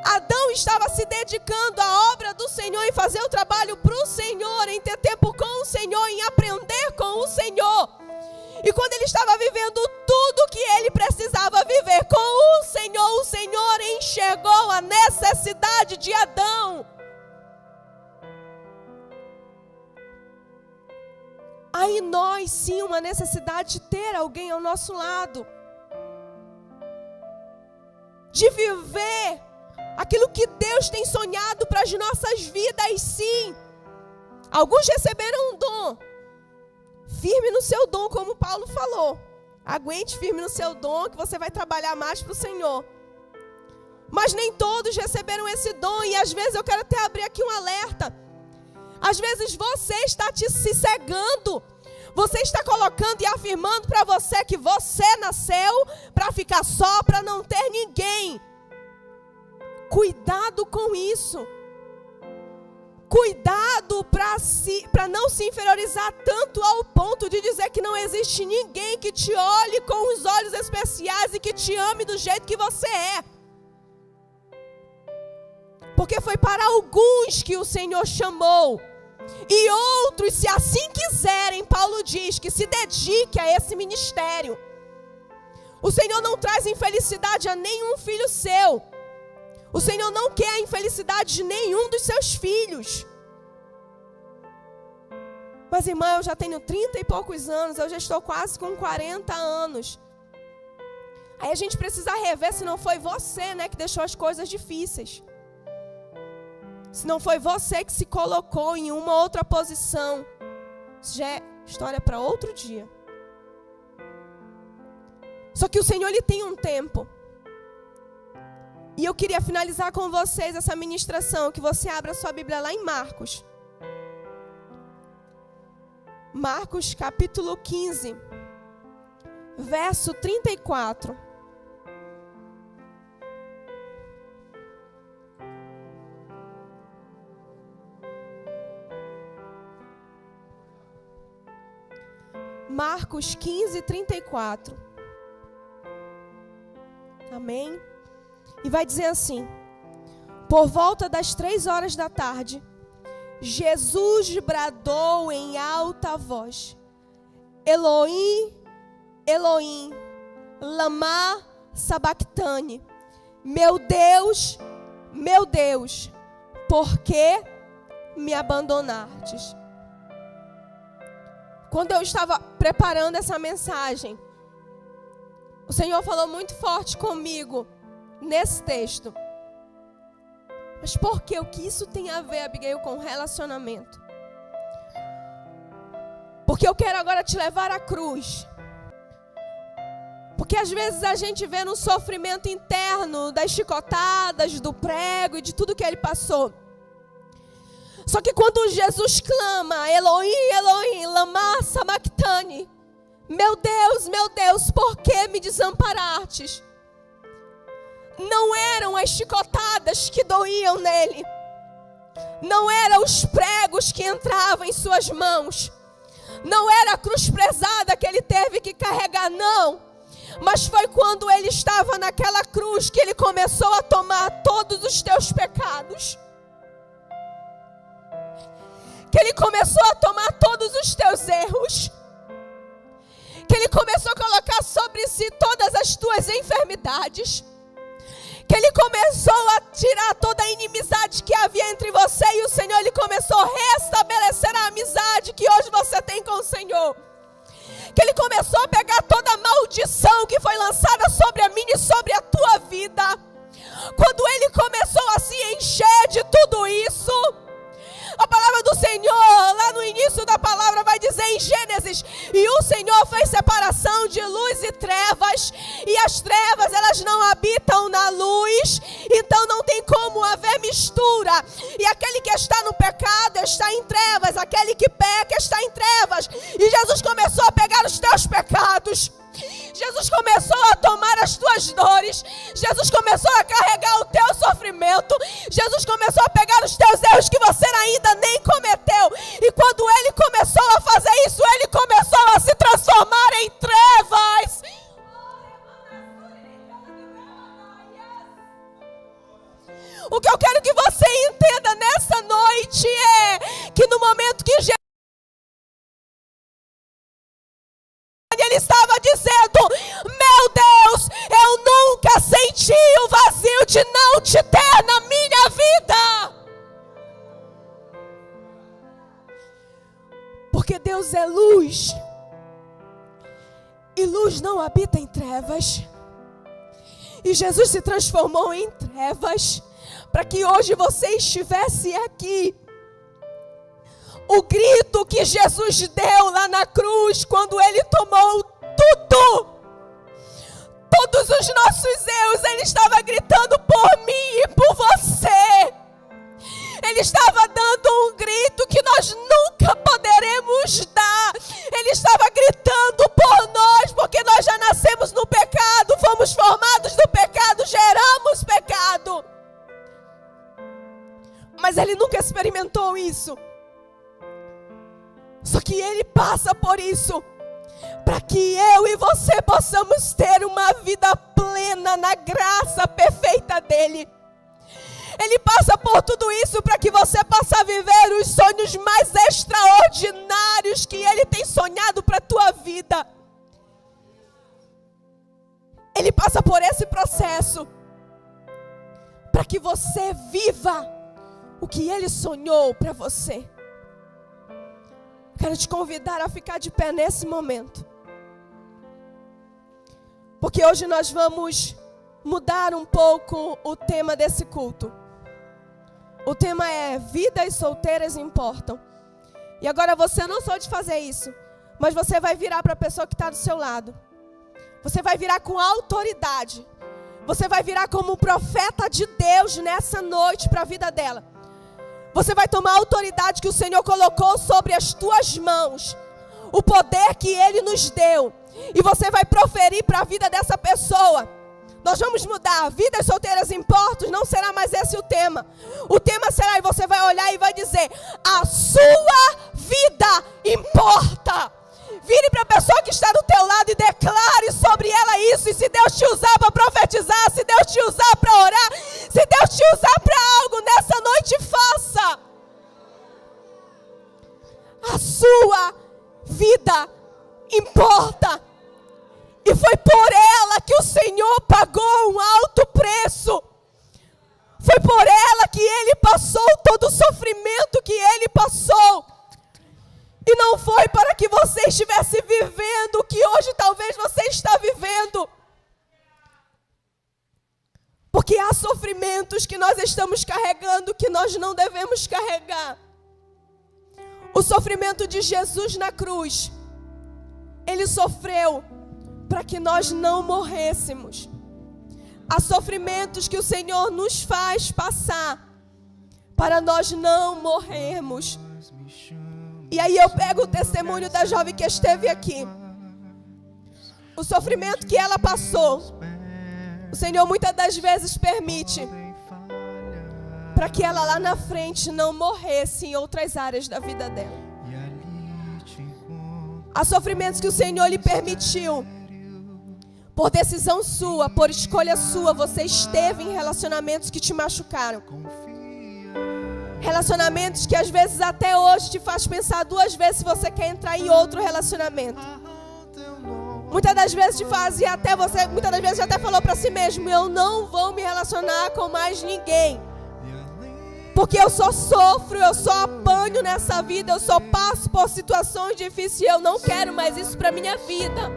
Adão estava se dedicando à obra do Senhor, em fazer o trabalho para o Senhor, em ter tempo com o Senhor, em aprender com o Senhor. E quando ele estava vivendo tudo que ele precisava viver com o Senhor enxergou a necessidade de Adão. Há em nós sim uma necessidade de ter alguém ao nosso lado, de viver aquilo que Deus tem sonhado para as nossas vidas, sim. Alguns receberam um dom. Firme no seu dom, como Paulo falou. Aguente firme no seu dom, que você vai trabalhar mais para o Senhor. Mas nem todos receberam esse dom. E às vezes eu quero até abrir aqui um alerta. Às vezes você está se cegando. Você está colocando e afirmando para você que você nasceu para ficar só, para não ter ninguém. Cuidado com isso. Cuidado para não se inferiorizar tanto ao ponto de dizer que não existe ninguém que te olhe com os olhos especiais e que te ame do jeito que você é. Porque foi para alguns que o Senhor chamou. E outros, se assim quiserem, Paulo diz que se dedique a esse ministério. O Senhor não traz infelicidade a nenhum filho seu. O Senhor não quer a infelicidade de nenhum dos seus filhos. Mas, irmã, eu já tenho 30 e poucos anos, eu já estou quase com 40 anos. Aí a gente precisa rever se não foi você, né, que deixou as coisas difíceis. Se não foi você que se colocou em uma outra posição. Isso já é história para outro dia. Só que o Senhor, Ele tem um tempo. E eu queria finalizar com vocês essa ministração, que você abra sua Bíblia lá em Marcos. Marcos capítulo 15, verso 34. Marcos 15, 34. Amém? E vai dizer assim: por volta das 3 da tarde, Jesus bradou em alta voz: Elohim, Elohim, lama sabactani. Meu Deus, por que me abandonastes? Quando eu estava preparando essa mensagem, o Senhor falou muito forte comigo nesse texto. Mas por quê? O que isso tem a ver, Abigail, com relacionamento? Porque eu quero agora te levar à cruz. Porque às vezes a gente vê no sofrimento interno das chicotadas, do prego e de tudo que ele passou. Só que quando Jesus clama: Elohim, Elohim, lama sabactani. Meu Deus, por que me desamparastes? Não eram as chicotadas que doíam nele. Não eram os pregos que entravam em suas mãos. Não era a cruz pesada que ele teve que carregar, não. Mas foi quando ele estava naquela cruz que ele começou a tomar todos os teus pecados. Que ele começou a tomar todos os teus erros. Que ele começou a colocar sobre si todas as tuas enfermidades. Que ele começou a tirar toda a inimizade que havia entre você e o Senhor. Ele começou a restabelecer a amizade que hoje você tem com o Senhor. que Ele começou a pegar toda a maldição que foi lançada sobre a minha e sobre a tua vida. Quando Ele começou a se encher de tudo isso, a palavra do Senhor, lá no início da palavra, vai dizer em Gênesis: e o Senhor fez separação de luz e trevas, e as trevas, elas não habitam na luz, então não tem como haver mistura. E aquele que está no pecado está em trevas, aquele que peca está em trevas. E Jesus começou a pegar os teus pecados, Jesus começou a tomar as tuas dores, Jesus começou a carregar o teu sofrimento, Jesus começou a pegar os teus erros que você ainda nem cometeu. E quando Ele começou a fazer isso, Ele começou a se transformar em trevas. O que eu quero que você entenda nessa noite é que no momento que Jesus, Ele estava dizendo: meu Deus, eu nunca senti o vazio de não te ter na minha vida. Porque Deus é luz, e luz não habita em trevas. E Jesus se transformou em trevas para que hoje você estivesse aqui. O grito que Jesus deu lá na cruz, quando Ele tomou tudo, todos os nossos erros, Ele estava gritando por mim e por você. Ele estava dando um grito que nós nunca poderemos dar. Ele estava gritando por nós, porque nós já nascemos no pecado, fomos formados no pecado, geramos pecado. Mas Ele nunca experimentou isso. Só que Ele passa por isso para que eu e você possamos ter uma vida plena na graça perfeita dEle. Ele passa por tudo isso para que você possa viver os sonhos mais extraordinários que Ele tem sonhado para a tua vida. Ele passa por esse processo para que você viva o que Ele sonhou para você. Quero te convidar a ficar de pé nesse momento. Porque hoje nós vamos mudar um pouco o tema desse culto. O tema é: vidas solteiras importam. E agora você não só de fazer isso, mas você vai virar para a pessoa que está do seu lado. Você vai virar com autoridade. Você vai virar como um profeta de Deus nessa noite para a vida dela. Você vai tomar a autoridade que o Senhor colocou sobre as tuas mãos, o poder que Ele nos deu, e você vai proferir para a vida dessa pessoa. Nós vamos mudar. Vidas solteiras importam, não será mais esse o tema. O tema será, e você vai olhar e vai dizer: a sua vida importa. Vire para a pessoa que está do teu lado e declare sobre ela isso. E se Deus te usar para profetizar, se Deus te usar para orar, se Deus te usar para algo nessa noite, faça. A sua vida importa. E foi por ela que o Senhor pagou um alto preço. Foi por ela que Ele passou todo o sofrimento que Ele passou. E não foi para que você estivesse vivendo o que hoje talvez você está vivendo. Porque há sofrimentos que nós estamos carregando que nós não devemos carregar. O sofrimento de Jesus na cruz, Ele sofreu para que nós não morrêssemos. Há sofrimentos que o Senhor nos faz passar para nós não morrermos. E aí eu pego o testemunho da jovem que esteve aqui. O sofrimento que ela passou, o Senhor muitas das vezes permite para que ela lá na frente não morresse em outras áreas da vida dela. Há sofrimentos que o Senhor lhe permitiu. Por decisão sua, por escolha sua, você esteve em relacionamentos que te machucaram. Relacionamentos que às vezes até hoje te faz pensar duas vezes se você quer entrar em outro relacionamento. Muitas das vezes te faz, e até você, muitas das vezes até falou para si mesmo: eu não vou me relacionar com mais ninguém. Porque eu só sofro, eu só apanho nessa vida, eu só passo por situações difíceis e eu não quero mais isso para minha vida.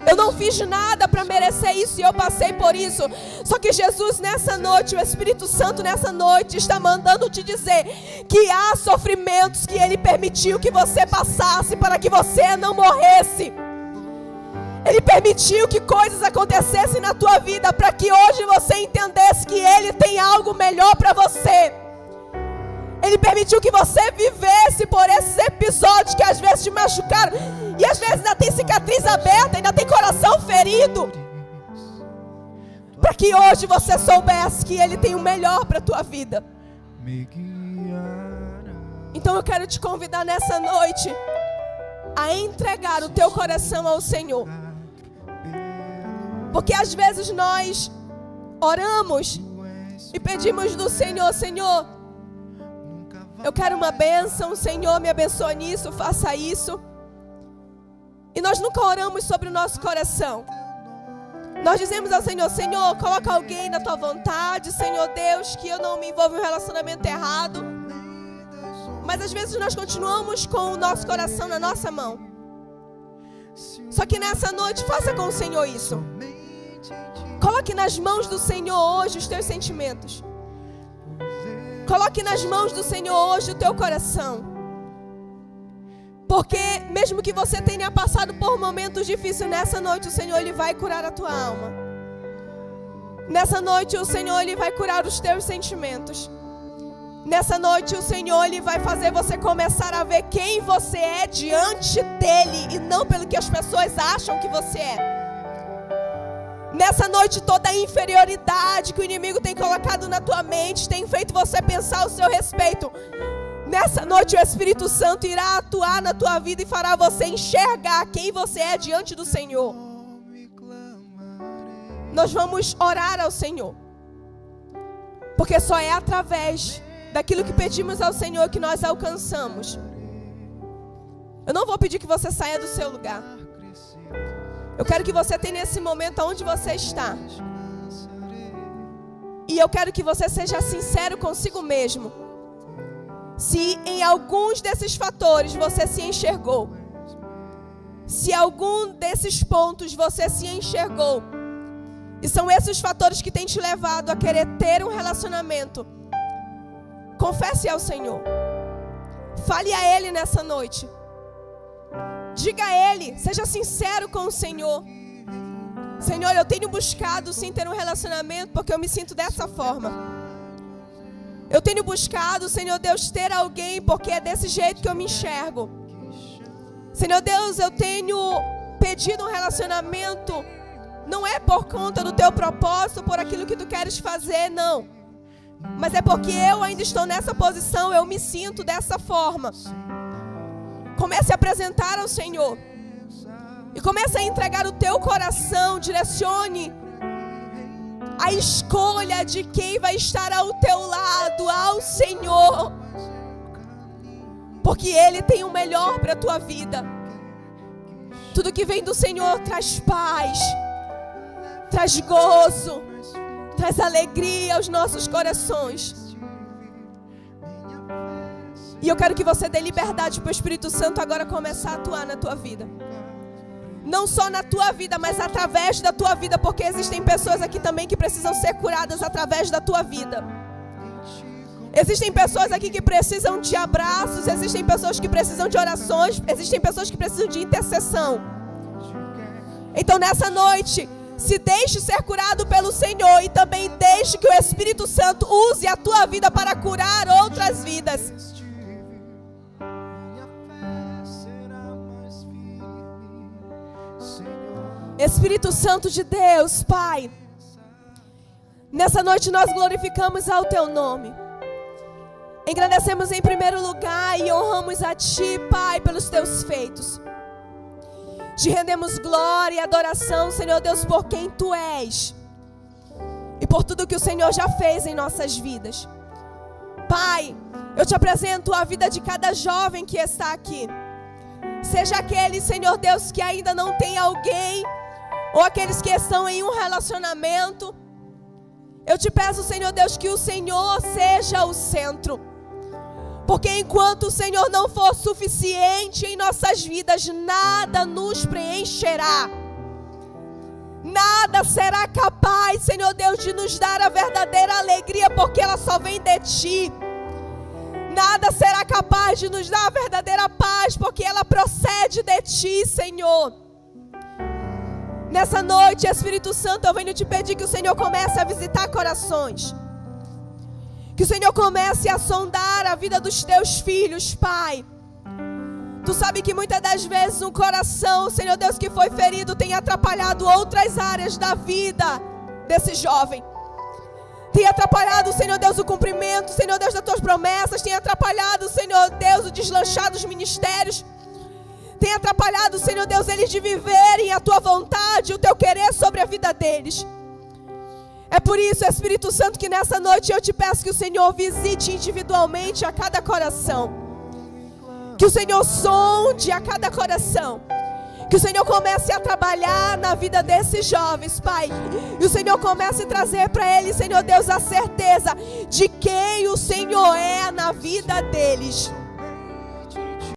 Eu não fiz nada para merecer isso e eu passei por isso. Só que Jesus nessa noite, o Espírito Santo nessa noite está mandando te dizer que há sofrimentos que Ele permitiu que você passasse para que você não morresse. Ele permitiu que coisas acontecessem na tua vida para que hoje você entendesse que Ele tem algo melhor para você. Ele permitiu que você vivesse por esses episódios que às vezes te machucaram. E às vezes ainda tem cicatriz aberta, ainda tem coração ferido. Para que hoje você soubesse que Ele tem o melhor para a tua vida. Então eu quero te convidar nessa noite a entregar o teu coração ao Senhor. Porque às vezes nós oramos e pedimos do Senhor: Senhor, eu quero uma bênção, Senhor, me abençoa nisso, faça isso. E nós nunca oramos sobre o nosso coração. Nós dizemos ao Senhor: Senhor, coloca alguém na tua vontade, Senhor Deus, que eu não me envolva em um relacionamento errado. Mas às vezes nós continuamos com o nosso coração na nossa mão. Só que nessa noite, faça com o Senhor isso. Coloque nas mãos do Senhor hoje os teus sentimentos. Coloque nas mãos do Senhor hoje o teu coração. Porque mesmo que você tenha passado por momentos difíceis, nessa noite o Senhor Ele vai curar a tua alma. Nessa noite o Senhor Ele vai curar os teus sentimentos. Nessa noite o Senhor Ele vai fazer você começar a ver quem você é diante dEle e não pelo que as pessoas acham que você é. Nessa noite toda a inferioridade que o inimigo tem colocado na tua mente tem feito você pensar ao seu respeito. Nessa noite o Espírito Santo irá atuar na tua vida e fará você enxergar quem você é diante do Senhor. Nós vamos orar ao Senhor. Porque só é através daquilo que pedimos ao Senhor que nós alcançamos. Eu não vou pedir que você saia do seu lugar. Eu quero que você tenha esse momento onde você está. E eu quero que você seja sincero consigo mesmo. Se em alguns desses fatores você se enxergou, se algum desses pontos você se enxergou, e são esses fatores que têm te levado a querer ter um relacionamento, confesse ao Senhor. Fale a Ele nessa noite. Diga a Ele, seja sincero com o Senhor. Senhor, eu tenho buscado sim ter um relacionamento porque eu me sinto dessa forma. Eu tenho buscado, Senhor Deus, ter alguém porque é desse jeito que eu me enxergo. Senhor Deus, eu tenho pedido um relacionamento, não é por conta do teu propósito, por aquilo que tu queres fazer, não. Mas é porque eu ainda estou nessa posição, eu me sinto dessa forma. Comece a apresentar ao Senhor. E comece a entregar o teu coração. Direcione a escolha de quem vai estar ao teu lado, ao Senhor. Porque Ele tem o melhor para a tua vida. Tudo que vem do Senhor traz paz, traz gozo, traz alegria aos nossos corações. E eu quero que você dê liberdade para o Espírito Santo agora começar a atuar na tua vida. Não só na tua vida, mas através da tua vida. Porque existem pessoas aqui também que precisam ser curadas através da tua vida. Existem pessoas aqui que precisam de abraços. Existem pessoas que precisam de orações. Existem pessoas que precisam de intercessão. Então nessa noite, se deixe ser curado pelo Senhor. E também deixe que o Espírito Santo use a tua vida para curar outras vidas. Espírito Santo de Deus, Pai, nessa noite nós glorificamos ao Teu nome. Engrandecemos em primeiro lugar e honramos a Ti, Pai, pelos Teus feitos. Te rendemos glória e adoração, Senhor Deus, por quem Tu és e por tudo que o Senhor já fez em nossas vidas. Pai, eu Te apresento a vida de cada jovem que está aqui. Seja aquele, Senhor Deus, que ainda não tem alguém, ou aqueles que estão em um relacionamento Eu te peço, Senhor Deus, que o Senhor seja o centro. Porque enquanto o Senhor não for suficiente em nossas vidas, nada nos preencherá. Nada será capaz, Senhor Deus, de nos dar a verdadeira alegria, porque ela só vem de Ti. Nada será capaz de nos dar a verdadeira paz, porque ela procede de Ti, Senhor. Nessa noite, Espírito Santo, eu venho te pedir que o Senhor comece a visitar corações. Que o Senhor comece a sondar a vida dos Teus filhos, Pai. Tu sabe que muitas das vezes um coração, Senhor Deus, que foi ferido, tem atrapalhado outras áreas da vida desse jovem. Tem atrapalhado, Senhor Deus, o cumprimento, Senhor Deus, das Tuas promessas. Tem atrapalhado, Senhor Deus, o deslanchar dos ministérios. Tem atrapalhado, Senhor Deus, eles de viverem a Tua vontade, o Teu querer sobre a vida deles. É por isso, Espírito Santo, que nessa noite eu te peço que o Senhor visite individualmente a cada coração. Que o Senhor sonde a cada coração. Que o Senhor comece a trabalhar na vida desses jovens, Pai. E o Senhor comece a trazer para eles, Senhor Deus, a certeza de quem o Senhor é na vida deles.